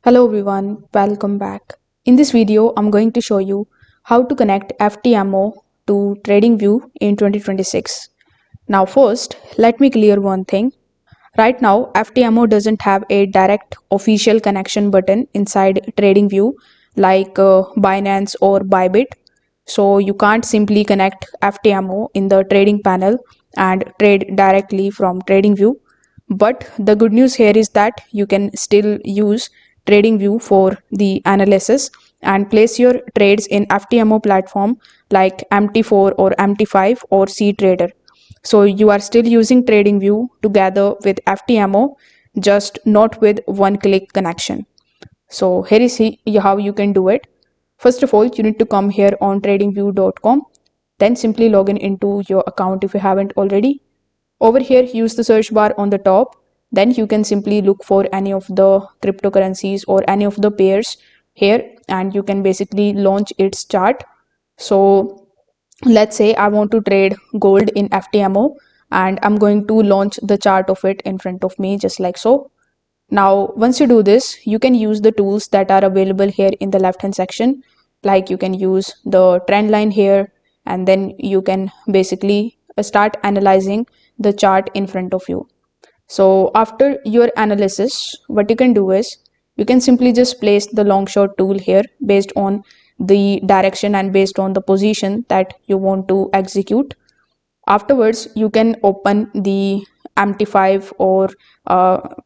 Hello everyone, welcome back. In this video, I'm going to show you how to connect FTMO to TradingView in 2026. Now first, let me clear one thing. Right now, FTMO doesn't have a direct official connection button inside TradingView like Binance or Bybit. So you can't simply connect FTMO in the trading panel and trade directly from TradingView. But the good news here is that you can still use TradingView for the analysis and place your trades in FTMO platform like MT4 or MT5 or CTrader. So you are still using TradingView together with FTMO, just not with one-click connection. So here is how you can do it. First of all, you need to come here on tradingview.com. Then simply log in into your account if you haven't already. Over here, use the search bar on the top. Then you can simply look for any of the cryptocurrencies or any of the pairs here, and you can basically launch its chart. So let's say I want to trade gold in FTMO and I'm going to launch the chart of it in front of me just like so. Now, once you do this, you can use the tools that are available here in the left hand section. Like you can use the trend line here, and then you can basically start analyzing the chart in front of you. So after your analysis, what you can do is you can simply just place the long short tool here based on the direction and based on the position that you want to execute. Afterwards, you can open the MT5 or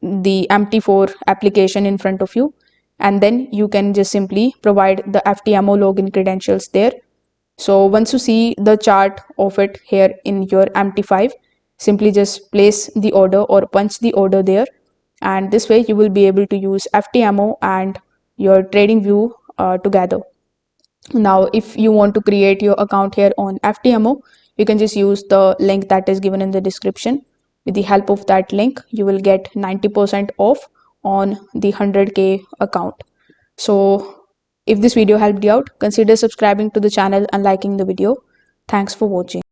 the MT4 application in front of you, and then you can just simply provide the FTMO login credentials there. So once you see the chart of it here in your MT5, simply just place the order or punch the order there, and this way you will be able to use FTMO and your TradingView together. Now, if you want to create your account here on FTMO, you can just use the link that is given in the description. With the help of that link, you will get 90% off on the 100K account. So if this video helped you out, consider subscribing to the channel and liking the video. Thanks for watching.